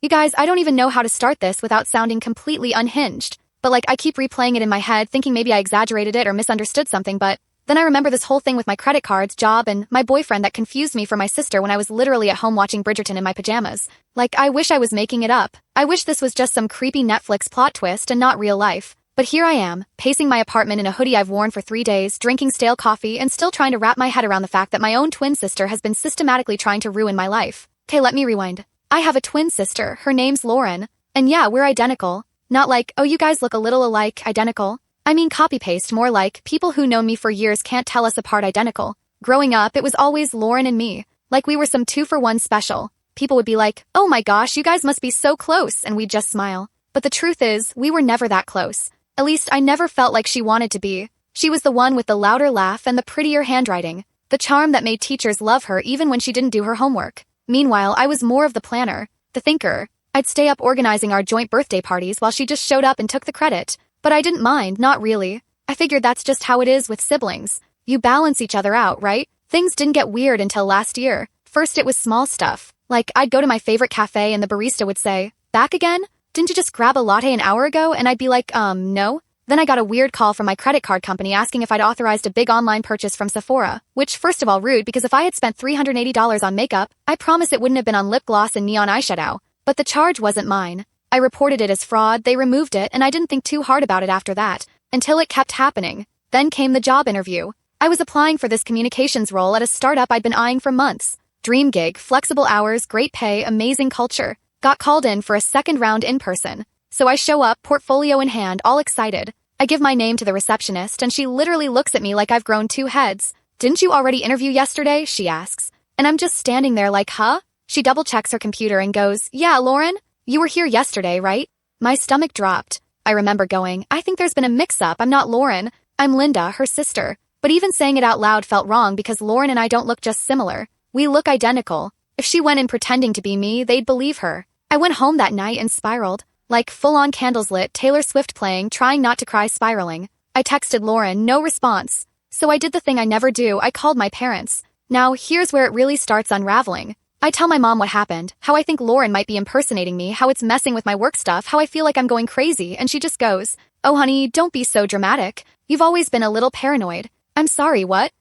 You guys, I don't even know how to start this without sounding completely unhinged. But I keep replaying it in my head, thinking maybe I exaggerated it or misunderstood something, but then I remember this whole thing with my credit cards, job, and my boyfriend that confused me for my sister when I was literally at home watching Bridgerton in my pajamas. I wish I was making it up. I wish this was just some creepy Netflix plot twist and not real life. But here I am, pacing my apartment in a hoodie I've worn for 3 days, drinking stale coffee, and still trying to wrap my head around the fact that my own twin sister has been systematically trying to ruin my life. Okay, let me rewind. I have a twin sister, her name's Lauren. And yeah, we're identical. Not oh, you guys look a little alike, identical. I mean copy-paste, more like, people who know me for years can't tell us apart identical. Growing up, it was always Lauren and me. We were some 2-for-1 special. People would be like, oh my gosh, you guys must be so close, and we'd just smile. But the truth is, we were never that close. At least I never felt like she wanted to be. She was the one with the louder laugh and the prettier handwriting. The charm that made teachers love her even when she didn't do her homework. Meanwhile, I was more of the planner, the thinker. I'd stay up organizing our joint birthday parties while she just showed up and took the credit. But I didn't mind, not really. I figured that's just how it is with siblings. You balance each other out, right? Things didn't get weird until last year. First it was small stuff. I'd go to my favorite cafe and the barista would say, back again? Didn't you just grab a latte an hour ago? And I'd be like, no. Then I got a weird call from my credit card company asking if I'd authorized a big online purchase from Sephora, which first of all rude because if I had spent $380 on makeup, I promise it wouldn't have been on lip gloss and neon eyeshadow. But the charge wasn't mine. I reported it as fraud, they removed it, and I didn't think too hard about it after that, until it kept happening. Then came the job interview. I was applying for this communications role at a startup I'd been eyeing for months. Dream gig, flexible hours, great pay, amazing culture. Got called in for a second round in person. So I show up, portfolio in hand, all excited. I give my name to the receptionist, and she literally looks at me like I've grown 2 heads. Didn't you already interview yesterday? She asks. And I'm just standing there huh? She double-checks her computer and goes, yeah, Lauren? You were here yesterday, right? My stomach dropped. I remember going, I think there's been a mix-up. I'm not Lauren. I'm Linda, her sister. But even saying it out loud felt wrong because Lauren and I don't look just similar. We look identical. If she went in pretending to be me, they'd believe her. I went home that night and spiraled. Full-on candles lit, Taylor Swift playing, trying not to cry, spiraling. I texted Lauren, no response. So I did the thing I never do, I called my parents. Now, here's where it really starts unraveling. I tell my mom what happened, how I think Lauren might be impersonating me, how it's messing with my work stuff, how I feel like I'm going crazy, and she just goes, oh honey, don't be so dramatic. You've always been a little paranoid. I'm sorry, what?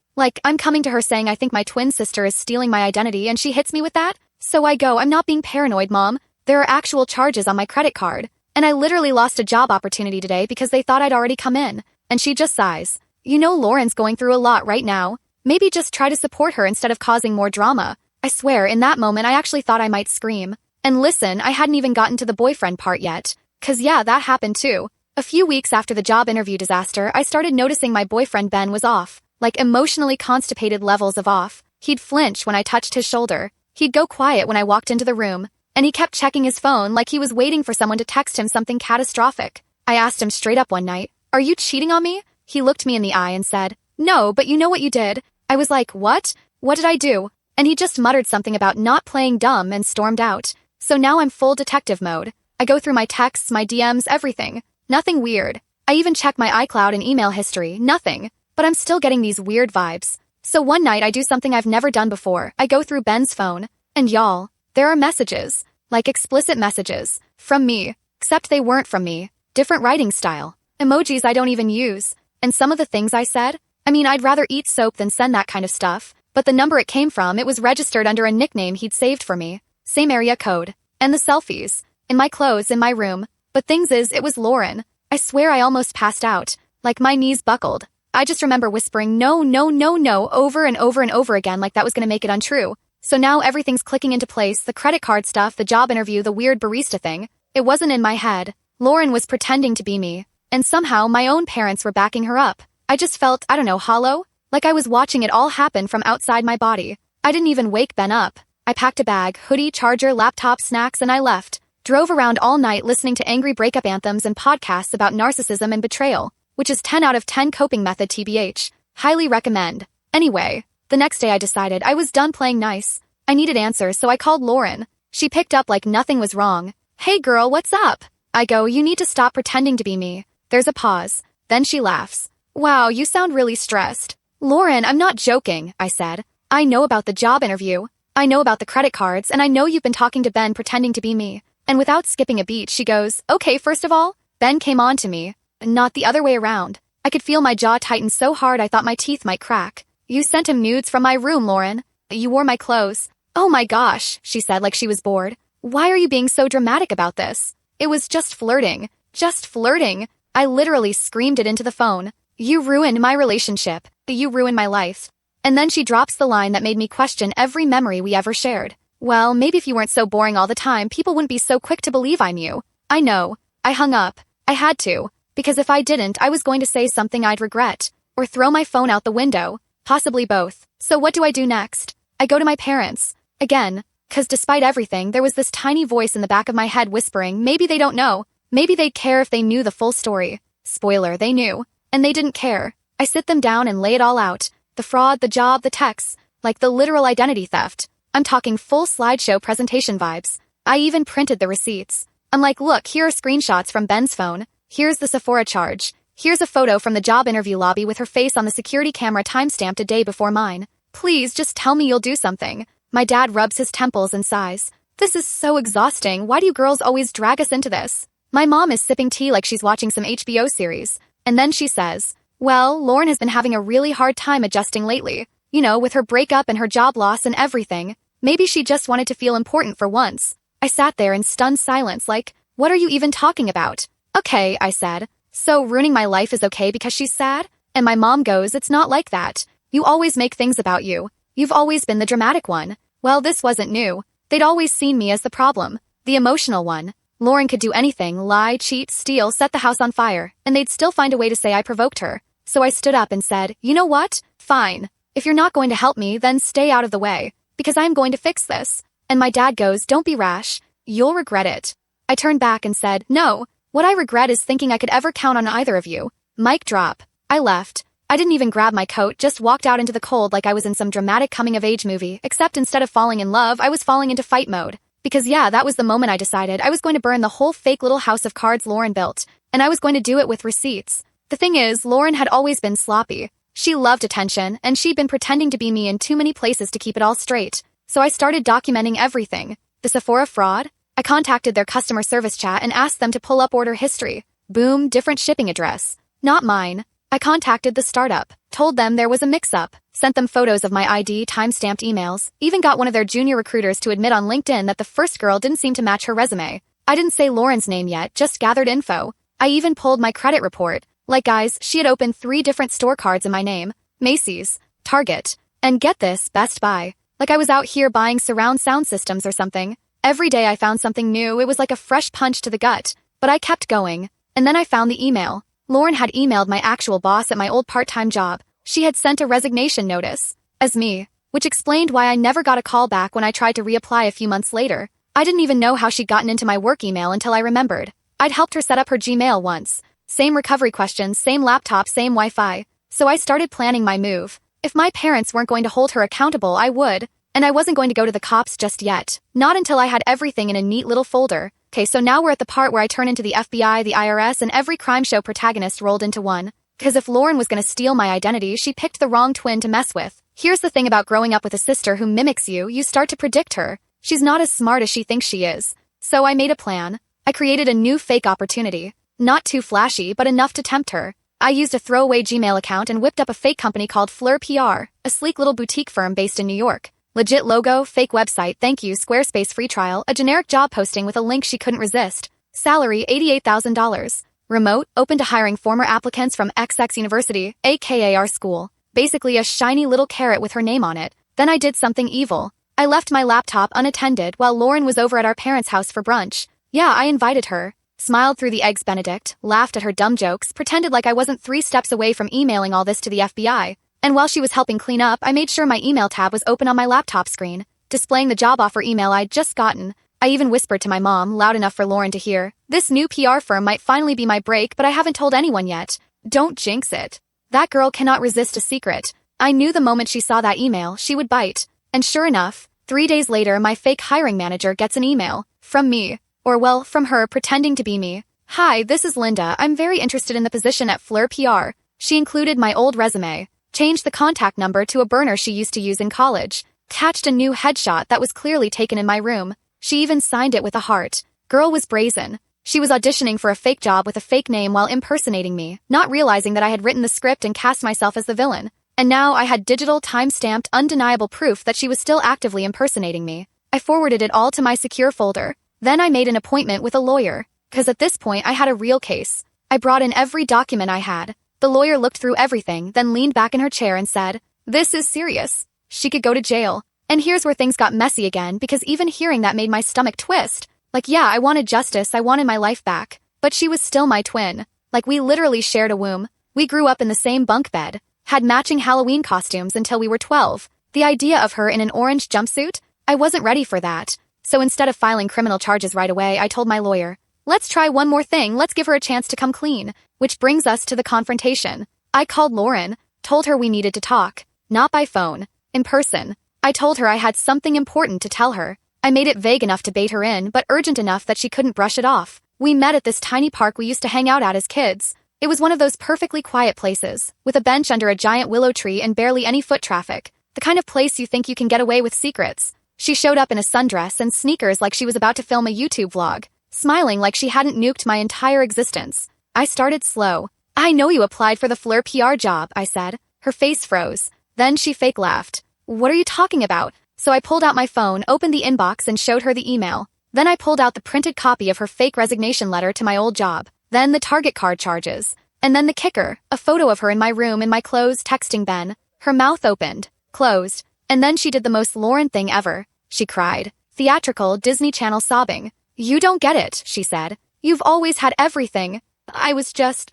I'm coming to her saying I think my twin sister is stealing my identity and she hits me with that? So I go, I'm not being paranoid, Mom. There are actual charges on my credit card. And I literally lost a job opportunity today because they thought I'd already come in. And she just sighs. You know Lauren's going through a lot right now. Maybe just try to support her instead of causing more drama. I swear, in that moment I actually thought I might scream. And listen, I hadn't even gotten to the boyfriend part yet. 'Cause yeah, that happened too. A few weeks after the job interview disaster, I started noticing my boyfriend Ben was off. Emotionally constipated levels of off. He'd flinch when I touched his shoulder. He'd go quiet when I walked into the room. And he kept checking his phone like he was waiting for someone to text him something catastrophic. I asked him straight up one night, are you cheating on me? He looked me in the eye and said, no, but you know what you did. I was like, what? What did I do? And he just muttered something about not playing dumb and stormed out. So now I'm full detective mode. I go through my texts, my DMs, everything. Nothing weird. I even check my iCloud and email history, nothing. But I'm still getting these weird vibes. So one night I do something I've never done before. I go through Ben's phone. And y'all, there are messages. Explicit messages. From me. Except they weren't from me. Different writing style. Emojis I don't even use. And some of the things I said? I mean, I'd rather eat soap than send that kind of stuff. But the number it came from, it was registered under a nickname he'd saved for me. Same area code. And the selfies. In my clothes, in my room. But things is, it was Lauren. I swear I almost passed out. My knees buckled. I just remember whispering no, no, no, no over and over and over again like that was gonna make it untrue. So now everything's clicking into place, the credit card stuff, the job interview, the weird barista thing. It wasn't in my head. Lauren was pretending to be me. And somehow my own parents were backing her up. I just felt, I don't know, hollow? Like I was watching it all happen from outside my body. I didn't even wake Ben up. I packed a bag, hoodie, charger, laptop, snacks, and I left. Drove around all night listening to angry breakup anthems and podcasts about narcissism and betrayal, which is 10 out of 10 coping method TBH. Highly recommend. Anyway, the next day I decided I was done playing nice. I needed answers, so I called Lauren. She picked up like nothing was wrong. Hey girl, what's up? I go, you need to stop pretending to be me. There's a pause. Then she laughs. Wow, you sound really stressed. Lauren, I'm not joking, I said. I know about the job interview. I know about the credit cards, and I know you've been talking to Ben pretending to be me. And without skipping a beat, she goes, "Okay, first of all, Ben came on to me, not the other way around." I could feel my jaw tighten so hard I thought my teeth might crack. "You sent him nudes from my room, Lauren. You wore my clothes." "Oh my gosh," she said like she was bored. "Why are you being so dramatic about this? It was just flirting. Just flirting." I literally screamed it into the phone. "You ruined my relationship. You ruined my life." And then she drops the line that made me question every memory we ever shared. "Well, maybe if you weren't so boring all the time, people wouldn't be so quick to believe I'm you." I know. I hung up. I had to. Because if I didn't, I was going to say something I'd regret. Or throw my phone out the window. Possibly both. So what do I do next? I go to my parents. Again. 'Cause despite everything, there was this tiny voice in the back of my head whispering, maybe they don't know. Maybe they'd care if they knew the full story. Spoiler, they knew. And they didn't care. I sit them down and lay it all out. The fraud, the job, the texts. Like the literal identity theft. I'm talking full slideshow presentation vibes. I even printed the receipts. I'm like, look, here are screenshots from Ben's phone. Here's the Sephora charge. Here's a photo from the job interview lobby with her face on the security camera timestamped a day before mine. Please, just tell me you'll do something. My dad rubs his temples and sighs. This is so exhausting. Why do you girls always drag us into this? My mom is sipping tea like she's watching some HBO series. And then she says, well, Lauren has been having a really hard time adjusting lately. You know, with her breakup and her job loss and everything. Maybe she just wanted to feel important for once. I sat there in stunned silence like, what are you even talking about? Okay, I said. So ruining my life is okay because she's sad? And my mom goes, it's not like that. You always make things about you. You've always been the dramatic one. Well, this wasn't new. They'd always seen me as the problem. The emotional one. Lauren could do anything, lie, cheat, steal, set the house on fire, and they'd still find a way to say I provoked her. So I stood up and said, you know what? Fine. If you're not going to help me, then stay out of the way. Because I'm going to fix this. And my dad goes, don't be rash. You'll regret it. I turned back and said, no. What I regret is thinking I could ever count on either of you. Mic drop. I left. I didn't even grab my coat, just walked out into the cold like I was in some dramatic coming-of-age movie, except instead of falling in love, I was falling into fight mode. Because yeah, that was the moment I decided I was going to burn the whole fake little house of cards Lauren built, and I was going to do it with receipts. The thing is, Lauren had always been sloppy. She loved attention, and she'd been pretending to be me in too many places to keep it all straight. So I started documenting everything. The Sephora fraud? I contacted their customer service chat and asked them to pull up order history. Boom, different shipping address. Not mine. I contacted the startup, told them there was a mix-up, sent them photos of my ID, time-stamped emails, even got one of their junior recruiters to admit on LinkedIn that the first girl didn't seem to match her resume. I didn't say Lauren's name yet, just gathered info. I even pulled my credit report. Like guys, she had opened 3 different store cards in my name. Macy's, Target, and get this, Best Buy. Like I was out here buying surround sound systems or something. Every day I found something new, it was like a fresh punch to the gut. But I kept going. And then I found the email. Lauren had emailed my actual boss at my old part-time job. She had sent a resignation notice. As me. Which explained why I never got a call back when I tried to reapply a few months later. I didn't even know how she'd gotten into my work email until I remembered. I'd helped her set up her Gmail once. Same recovery questions, same laptop, same Wi-Fi. So I started planning my move. If my parents weren't going to hold her accountable, I would. And I wasn't going to go to the cops just yet. Not until I had everything in a neat little folder. Okay, so now we're at the part where I turn into the FBI, the IRS, and every crime show protagonist rolled into one. Because if Lauren was going to steal my identity, she picked the wrong twin to mess with. Here's the thing about growing up with a sister who mimics you, you start to predict her. She's not as smart as she thinks she is. So I made a plan. I created a new fake opportunity. Not too flashy, but enough to tempt her. I used a throwaway Gmail account and whipped up a fake company called Flirted PR, a sleek little boutique firm based in New York. Legit logo, fake website, thank you, Squarespace free trial, a generic job posting with a link she couldn't resist. Salary, $88,000. Remote, open to hiring former applicants from XX University, aka our school. Basically a shiny little carrot with her name on it. Then I did something evil. I left my laptop unattended while Lauren was over at our parents' house for brunch. Yeah, I invited her. Smiled through the Eggs Benedict, laughed at her dumb jokes, pretended like I wasn't 3 steps away from emailing all this to the FBI. And while she was helping clean up, I made sure my email tab was open on my laptop screen, displaying the job offer email I'd just gotten. I even whispered to my mom, loud enough for Lauren to hear, this new PR firm might finally be my break, but I haven't told anyone yet. Don't jinx it. That girl cannot resist a secret. I knew the moment she saw that email, she would bite. And sure enough, 3 days later, my fake hiring manager gets an email. From me. Or well, from her pretending to be me. Hi, this is Linda. I'm very interested in the position at Fleur PR. She included my old resume. Changed the contact number to a burner she used to use in college. Attached a new headshot that was clearly taken in my room. She even signed it with a heart. Girl was brazen. She was auditioning for a fake job with a fake name while impersonating me, not realizing that I had written the script and cast myself as the villain. And now I had digital, time-stamped, undeniable proof that she was still actively impersonating me. I forwarded it all to my secure folder. Then I made an appointment with a lawyer, because at this point I had a real case. I brought in every document I had. The lawyer looked through everything, then leaned back in her chair and said, "This is serious. She could go to jail." And here's where things got messy again, because even hearing that made my stomach twist. Like, yeah, I wanted justice, I wanted my life back. But she was still my twin. Like, we literally shared a womb. We grew up in the same bunk bed, had matching Halloween costumes until we were 12. The idea of her in an orange jumpsuit? I wasn't ready for that. So instead of filing criminal charges right away, I told my lawyer, "Let's try one more thing, let's give her a chance to come clean." Which brings us to the confrontation. I called Lauren, told her we needed to talk. Not by phone. In person. I told her I had something important to tell her. I made it vague enough to bait her in, but urgent enough that she couldn't brush it off. We met at this tiny park we used to hang out at as kids. It was one of those perfectly quiet places, with a bench under a giant willow tree and barely any foot traffic. The kind of place you think you can get away with secrets. She showed up in a sundress and sneakers like she was about to film a YouTube vlog, smiling like she hadn't nuked my entire existence. I started slow. "I know you applied for the Fleur PR job," I said. Her face froze. Then she fake laughed. "What are you talking about?" So I pulled out my phone, opened the inbox, and showed her the email. Then I pulled out the printed copy of her fake resignation letter to my old job. Then the Target card charges. And then the kicker, a photo of her in my room in my clothes texting Ben. Her mouth opened, closed, and then she did the most Lauren thing ever. She cried. Theatrical, Disney Channel sobbing. "You don't get it," she said. "You've always had everything. I was just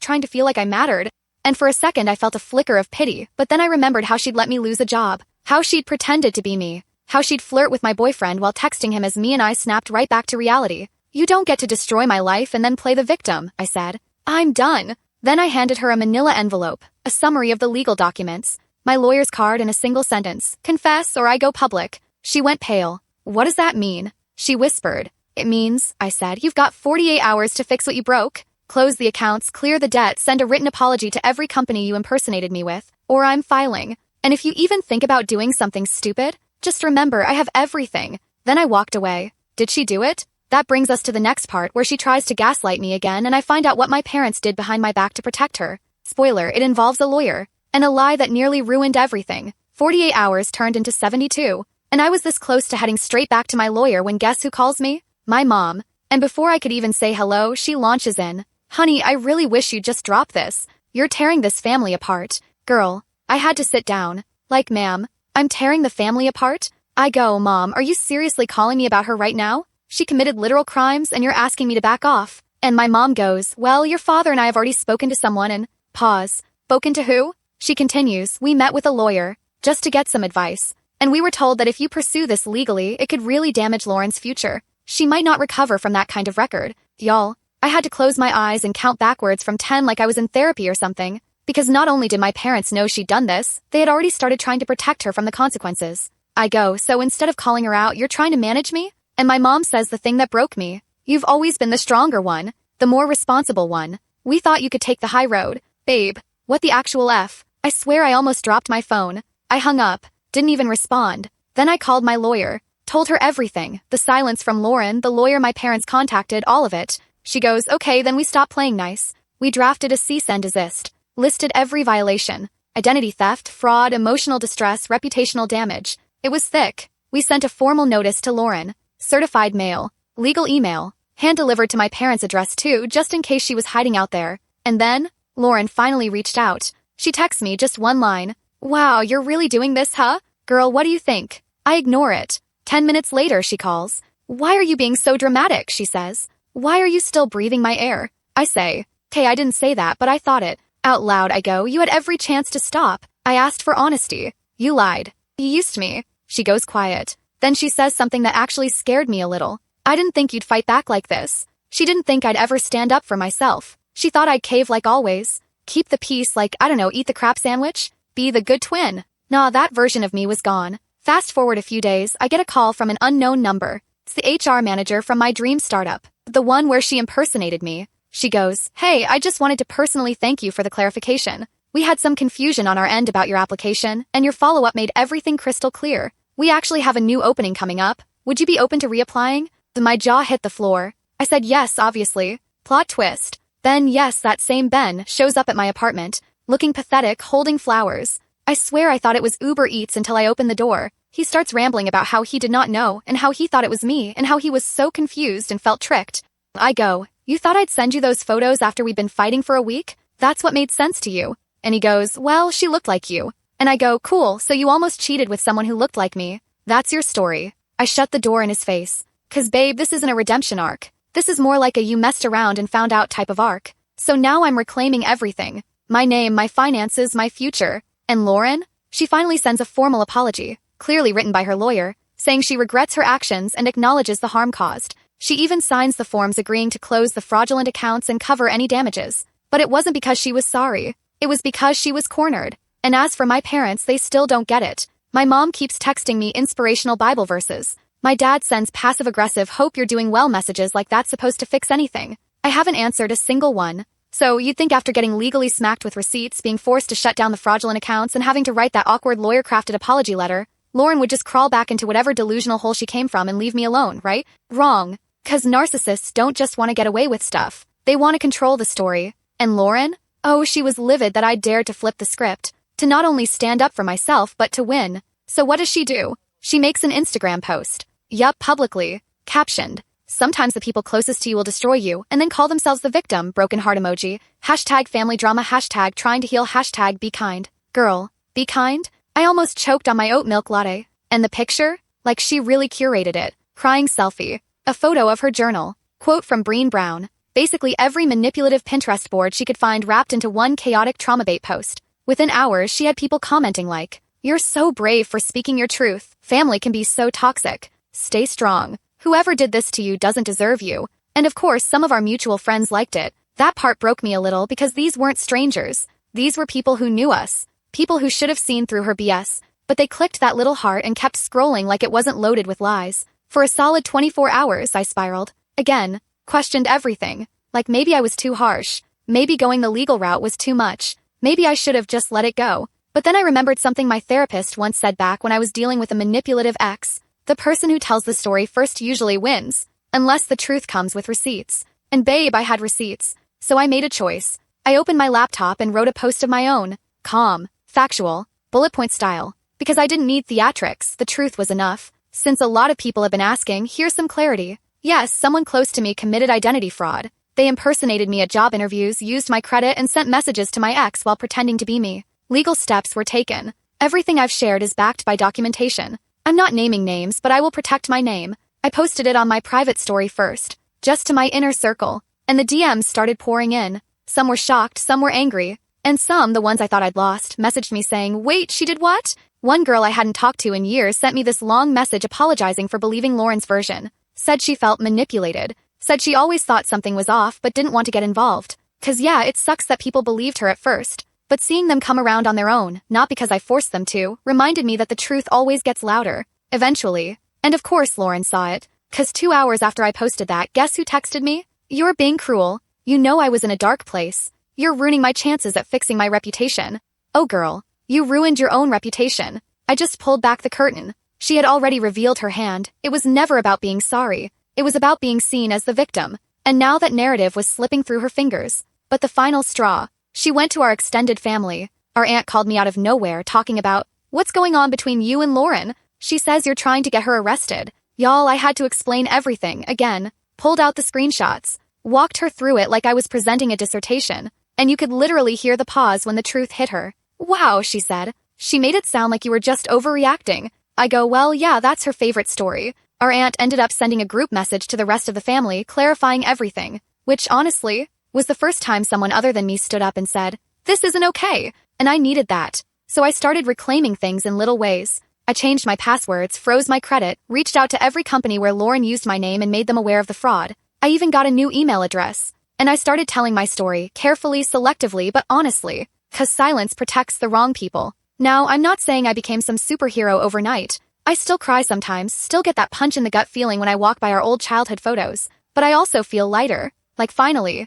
trying to feel like I mattered." And for a second I felt a flicker of pity, but then I remembered how she'd let me lose a job. How she'd pretended to be me. How she'd flirt with my boyfriend while texting him as me and I snapped right back to reality. "You don't get to destroy my life and then play the victim," I said. "I'm done." Then I handed her a manila envelope, a summary of the legal documents, my lawyer's card and a single sentence, "Confess or I go public." She went pale. "What does that mean?" She whispered. "It means," I said, "you've got 48 hours to fix what you broke. Close the accounts, clear the debt, send a written apology to every company you impersonated me with, or I'm filing. And if you even think about doing something stupid, just remember I have everything." Then I walked away. Did she do it? That brings us to the next part where she tries to gaslight me again and I find out what my parents did behind my back to protect her. Spoiler, it involves a lawyer. And a lie that nearly ruined everything. 48 hours turned into 72. And I was this close to heading straight back to my lawyer when guess who calls me? My mom. And before I could even say hello, she launches in. "Honey, I really wish you'd just drop this. You're tearing this family apart." Girl. I had to sit down. Like, "Ma'am, I'm tearing the family apart?" I go, "Mom, are you seriously calling me about her right now? She committed literal crimes and you're asking me to back off." And my mom goes, "Well, your father and I have already spoken to someone and..." Pause. "Spoken to who?" She continues, "We met with a lawyer, just to get some advice. And we were told that if you pursue this legally, it could really damage Lauren's future. She might not recover from that kind of record." Y'all, I had to close my eyes and count backwards from 10 like I was in therapy or something. Because not only did my parents know she'd done this, they had already started trying to protect her from the consequences. I go, "So instead of calling her out, you're trying to manage me?" And my mom says the thing that broke me. "You've always been the stronger one, the more responsible one. We thought you could take the high road. Babe, what the actual F?" I swear I almost dropped my phone. I hung up, didn't even respond. Then I called my lawyer, told her everything, the silence from Lauren, the lawyer my parents contacted, all of it. She goes, "Okay, then we stop playing nice." We drafted a cease and desist. Listed every violation. Identity theft, fraud, emotional distress, reputational damage. It was thick. We sent a formal notice to Lauren. Certified mail. Legal email. Hand-delivered to my parents' address too, just in case she was hiding out there. And then, Lauren finally reached out. She texts me just one line. "Wow, you're really doing this, huh? Girl, what do you think?" I ignore it. 10 minutes later, she calls. "Why are you being so dramatic?" she says. "Why are you still breathing my air?" I say, "Okay, I didn't say that, but I thought it." Out loud, I go, "You had every chance to stop. I asked for honesty. You lied. You used me." She goes quiet. Then she says something that actually scared me a little. "I didn't think you'd fight back like this." She didn't think I'd ever stand up for myself. She thought I'd cave like always. Keep the peace like, I don't know, eat the crap sandwich? Be the good twin. Nah, that version of me was gone. Fast forward a few days, I get a call from an unknown number. It's the HR manager from my dream startup. The one where she impersonated me. She goes, "Hey, I just wanted to personally thank you for the clarification. We had some confusion on our end about your application, and your follow-up made everything crystal clear. We actually have a new opening coming up. Would you be open to reapplying?" My jaw hit the floor. I said yes, obviously. Plot twist. Then yes, that same Ben shows up at my apartment, looking pathetic, holding flowers. I swear I thought it was Uber Eats until I opened the door. He starts rambling about how he did not know and how he thought it was me and how he was so confused and felt tricked. I go, "You thought I'd send you those photos after we'd been fighting for a week? That's what made sense to you." And he goes, "Well, she looked like you." And I go, "Cool, so you almost cheated with someone who looked like me. That's your story." I shut the door in his face. 'Cause babe, this isn't a redemption arc. This is more like a you messed around and found out type of arc. So now I'm reclaiming everything. My name, my finances, my future. And Lauren? She finally sends a formal apology, clearly written by her lawyer, saying she regrets her actions and acknowledges the harm caused. She even signs the forms agreeing to close the fraudulent accounts and cover any damages. But it wasn't because she was sorry. It was because she was cornered. And as for my parents, they still don't get it. My mom keeps texting me inspirational Bible verses. My dad sends passive-aggressive hope you're doing well messages like that's supposed to fix anything. I haven't answered a single one. So you'd think after getting legally smacked with receipts, being forced to shut down the fraudulent accounts, and having to write that awkward lawyer-crafted apology letter, Lauren would just crawl back into whatever delusional hole she came from and leave me alone, right? Wrong. 'Cause narcissists don't just want to get away with stuff. They want to control the story. And Lauren? Oh, she was livid that I dared to flip the script. To not only stand up for myself, but to win. So what does she do? She makes an Instagram post. Yup, publicly. Captioned. "Sometimes the people closest to you will destroy you," and then call themselves the victim, broken heart emoji. Hashtag family drama, hashtag trying to heal, hashtag be kind. Girl, be kind? I almost choked on my oat milk latte. And the picture? Like she really curated it. Crying selfie. A photo of her journal. Quote from Breen Brown. Basically every manipulative Pinterest board she could find wrapped into one chaotic trauma bait post. Within hours, she had people commenting like, "You're so brave for speaking your truth. Family can be so toxic. Stay strong. Whoever did this to you doesn't deserve you." And of course, some of our mutual friends liked it. That part broke me a little because these weren't strangers. These were people who knew us. People who should have seen through her BS. But they clicked that little heart and kept scrolling like it wasn't loaded with lies. For a solid 24 hours, I spiraled. Again, questioned everything. Like maybe I was too harsh. Maybe going the legal route was too much. Maybe I should have just let it go. But then I remembered something my therapist once said back when I was dealing with a manipulative ex. The person who tells the story first usually wins, unless the truth comes with receipts. And babe, I had receipts. So I made a choice. I opened my laptop and wrote a post of my own. Calm, factual, bullet point style. Because I didn't need theatrics, the truth was enough. Since a lot of people have been asking, here's some clarity. Yes, someone close to me committed identity fraud. They impersonated me at job interviews, used my credit, and sent messages to my ex while pretending to be me. Legal steps were taken. Everything I've shared is backed by documentation. I'm not naming names, but I will protect my name. I posted it on my private story first, just to my inner circle, and the DMs started pouring in. Some were shocked, some were angry, and some, the ones I thought I'd lost, messaged me saying, "Wait, she did what?" One girl I hadn't talked to in years sent me this long message apologizing for believing Lauren's version. Said she felt manipulated. Said she always thought something was off but didn't want to get involved. 'Cause yeah, it sucks that people believed her at first. But seeing them come around on their own, not because I forced them to, reminded me that the truth always gets louder. Eventually. And of course Lauren saw it. 'Cause 2 hours after I posted that, guess who texted me? "You're being cruel. You know I was in a dark place. You're ruining my chances at fixing my reputation." Oh girl, you ruined your own reputation. I just pulled back the curtain. She had already revealed her hand. It was never about being sorry. It was about being seen as the victim. And now that narrative was slipping through her fingers. But the final straw. She went to our extended family. Our aunt called me out of nowhere talking about, "What's going on between you and Lauren? She says you're trying to get her arrested." Y'all, I had to explain everything, again. Pulled out the screenshots. Walked her through it like I was presenting a dissertation. And you could literally hear the pause when the truth hit her. "Wow," she said. "She made it sound like you were just overreacting." I go, "Well, yeah, that's her favorite story." Our aunt ended up sending a group message to the rest of the family clarifying everything. Which, honestly, was the first time someone other than me stood up and said, "This isn't okay." And I needed that. So I started reclaiming things in little ways. I changed my passwords, froze my credit, reached out to every company where Lauren used my name and made them aware of the fraud. I even got a new email address. And I started telling my story, carefully, selectively, but honestly. 'Cause silence protects the wrong people. Now, I'm not saying I became some superhero overnight. I still cry sometimes, still get that punch in the gut feeling when I walk by our old childhood photos. But I also feel lighter. Like finally,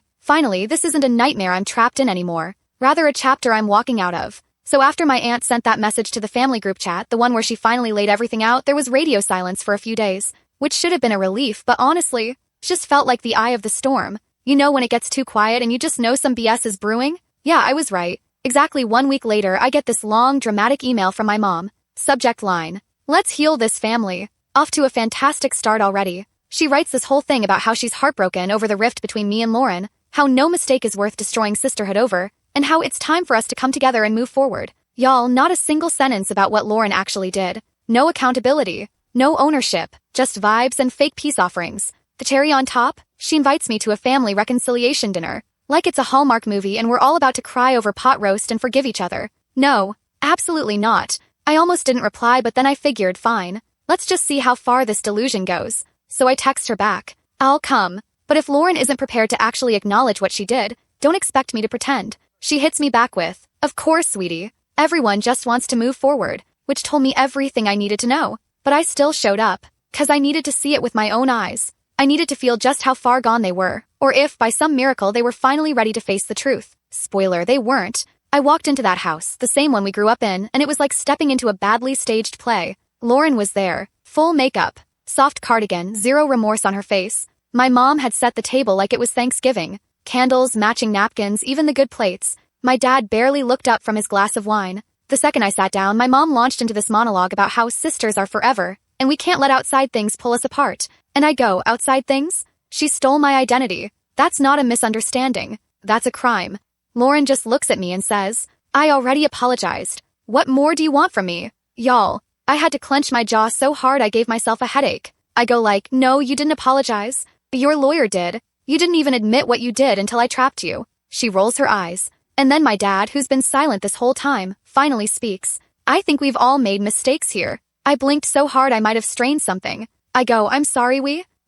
this isn't a nightmare I'm trapped in anymore. Rather a chapter I'm walking out of. So after my aunt sent that message to the family group chat, the one where she finally laid everything out, there was radio silence for a few days. which should have been a relief, but honestly, it just felt like the eye of the storm. You know when it gets too quiet and you just know some BS is brewing? Yeah, I was right. Exactly 1 week later, I get this long, dramatic email from my mom. Subject line: "Let's heal this family." Off to a fantastic start already. She writes this whole thing about how she's heartbroken over the rift between me and Lauren, how no mistake is worth destroying sisterhood over, and how it's time for us to come together and move forward. Y'all, not a single sentence about what Lauren actually did. No accountability. No ownership. Just vibes and fake peace offerings. The cherry on top? She invites me to a family reconciliation dinner. Like it's a Hallmark movie and we're all about to cry over pot roast and forgive each other. No, absolutely not. I almost didn't reply, but then I figured, fine. Let's just see how far this delusion goes. So I text her back. I'll come. But if Lauren isn't prepared to actually acknowledge what she did, don't expect me to pretend. She hits me back with, "Of course, sweetie. Everyone just wants to move forward," which told me everything I needed to know. But I still showed up, 'cause I needed to see it with my own eyes. I needed to feel just how far gone they were, or if, by some miracle, they were finally ready to face the truth. Spoiler, they weren't. I walked into that house, the same one we grew up in, and it was like stepping into a badly staged play. Lauren was there, full makeup, soft cardigan, zero remorse on her face. My mom had set the table like it was Thanksgiving. Candles, matching napkins, even the good plates. My dad barely looked up from his glass of wine. The second I sat down, my mom launched into this monologue about how sisters are forever, and we can't let outside things pull us apart. And I go, outside things? She stole my identity. That's not a misunderstanding. That's a crime. Lauren just looks at me and says, "I already apologized. What more do you want from me?" Y'all, I had to clench my jaw so hard I gave myself a headache. I go like, "No, you didn't apologize. Your lawyer did. You didn't even admit what you did until I trapped you." She rolls her eyes. And then my dad, who's been silent this whole time, finally speaks. "I think we've all made mistakes here." I blinked so hard I might have strained something. I go, "I'm sorry,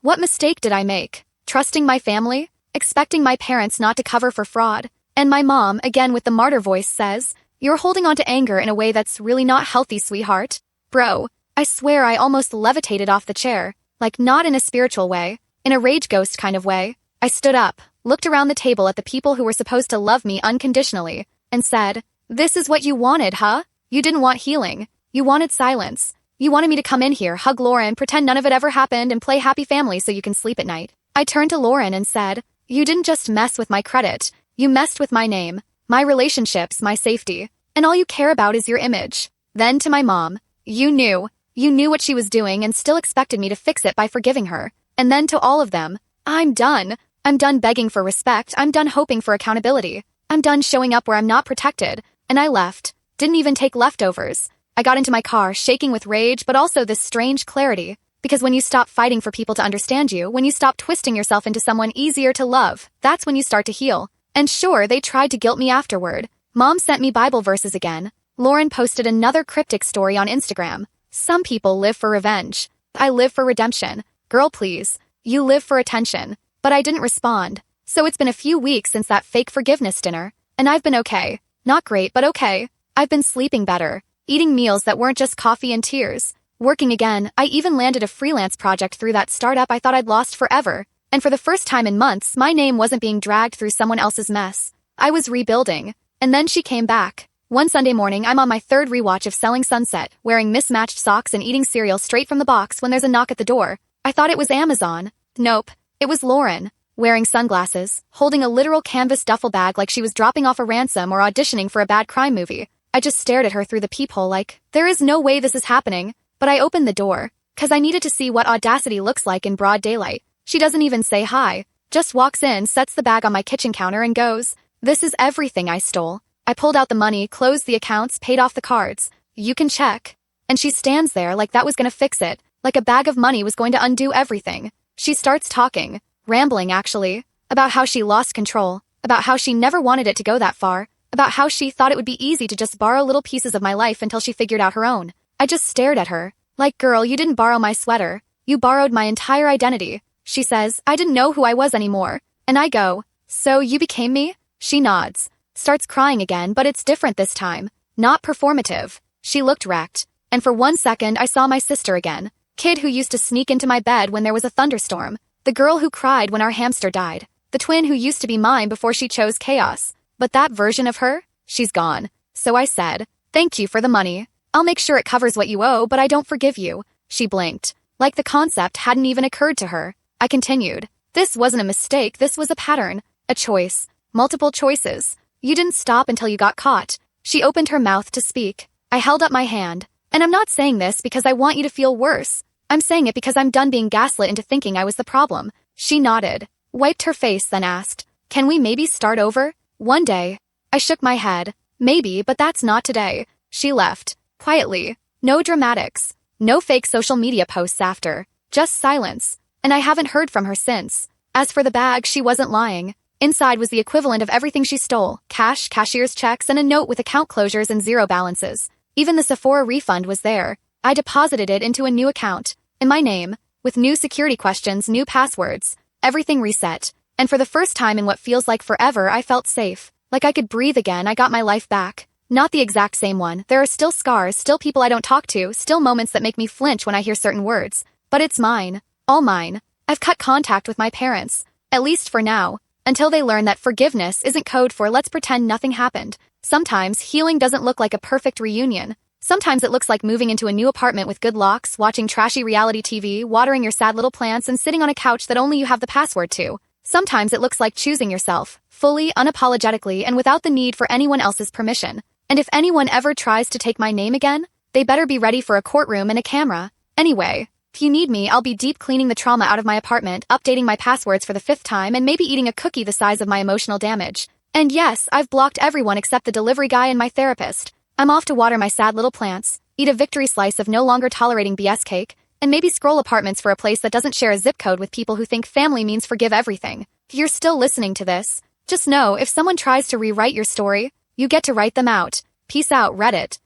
what mistake did I make? Trusting my family? Expecting my parents not to cover for fraud?" And my mom, again with the martyr voice, says, "You're holding on to anger in a way that's really not healthy, sweetheart." Bro, I swear I almost levitated off the chair. Like, not in a spiritual way, in a rage ghost kind of way. I stood up, looked around the table at the people who were supposed to love me unconditionally, and said, "This is what you wanted, huh? You didn't want healing. You wanted silence. You wanted me to come in here, hug Lauren, pretend none of it ever happened, and play happy family so you can sleep at night." I turned to Lauren and said, "You didn't just mess with my credit. You messed with my name, my relationships, my safety, and all you care about is your image." Then to my mom, You knew what she was doing and still expected me to fix it by forgiving her." And then to all of them, I'm done. I'm done begging for respect. I'm done hoping for accountability. I'm done showing up where I'm not protected. And I left. Didn't even take leftovers. I got into my car, shaking with rage, but also this strange clarity. Because when you stop fighting for people to understand you, when you stop twisting yourself into someone easier to love, that's when you start to heal. And sure, they tried to guilt me afterward. Mom sent me Bible verses again. Lauren posted another cryptic story on Instagram. Some people live for revenge. I live for redemption. Girl, please. You live for attention. But I didn't respond. So it's been a few weeks since that fake forgiveness dinner. And I've been okay. Not great, but okay. I've been sleeping better. Eating meals that weren't just coffee and tears. Working again. I even landed a freelance project through that startup I thought I'd lost forever. And for the first time in months, my name wasn't being dragged through someone else's mess. I was rebuilding. And then she came back. One Sunday morning, I'm on my third rewatch of Selling Sunset, wearing mismatched socks and eating cereal straight from the box when there's a knock at the door. I thought it was Amazon. Nope. It was Lauren. Wearing sunglasses, holding a literal canvas duffel bag like she was dropping off a ransom or auditioning for a bad crime movie. I just stared at her through the peephole like, there is no way this is happening. But I opened the door, 'cause I needed to see what audacity looks like in broad daylight. She doesn't even say hi. Just walks in, sets the bag on my kitchen counter and goes, "This is everything I stole." I pulled out the money, closed the accounts, paid off the cards. "You can check." And she stands there like that was gonna fix it, like a bag of money was going to undo everything. She starts talking, rambling actually, about how she lost control, about how she never wanted it to go that far, about how she thought it would be easy to just borrow little pieces of my life until she figured out her own. I just stared at her. Like, girl, you didn't borrow my sweater. You borrowed my entire identity. She says, I didn't know who I was anymore. And I go, so you became me? She nods. Starts crying again, but it's different this time. Not performative. She looked wrecked. And for 1 second, I saw my sister again. Kid who used to sneak into my bed when there was a thunderstorm. The girl who cried when our hamster died. The twin who used to be mine before she chose chaos. But that version of her? She's gone. So I said, thank you for the money. I'll make sure it covers what you owe, but I don't forgive you. She blinked. Like the concept hadn't even occurred to her. I continued. This wasn't a mistake, this was a pattern. A choice. Multiple choices. You didn't stop until you got caught. She opened her mouth to speak. I held up my hand. And I'm not saying this because I want you to feel worse. I'm saying it because I'm done being gaslit into thinking I was the problem. She nodded, wiped her face, then asked, "Can we maybe start over? One day?" I shook my head. Maybe, but that's not today. She left. Quietly. No dramatics. No fake social media posts after. Just silence. And I haven't heard from her since. As for the bag, she wasn't lying. Inside was the equivalent of everything she stole. Cash, cashier's checks, and a note with account closures and zero balances. Even the Sephora refund was there. I deposited it into a new account. In my name. With new security questions, new passwords. Everything reset. And for the first time in what feels like forever, I felt safe. Like I could breathe again. I got my life back. Not the exact same one. There are still scars, still people I don't talk to, still moments that make me flinch when I hear certain words. But it's mine. All mine. I've cut contact with my parents. At least for now. Until they learn that forgiveness isn't code for let's pretend nothing happened. Sometimes healing doesn't look like a perfect reunion. Sometimes it looks like moving into a new apartment with good locks, watching trashy reality TV, watering your sad little plants, and sitting on a couch that only you have the password to. Sometimes it looks like choosing yourself, fully, unapologetically, and without the need for anyone else's permission. And if anyone ever tries to take my name again, they better be ready for a courtroom and a camera. Anyway, if you need me, I'll be deep cleaning the trauma out of my apartment, updating my passwords for the 5th time, and maybe eating a cookie the size of my emotional damage. And yes, I've blocked everyone except the delivery guy and my therapist. I'm off to water my sad little plants, eat a victory slice of no longer tolerating BS cake, and maybe scroll apartments for a place that doesn't share a zip code with people who think family means forgive everything. If you're still listening to this, just know if someone tries to rewrite your story, you get to write them out. Peace out, Reddit.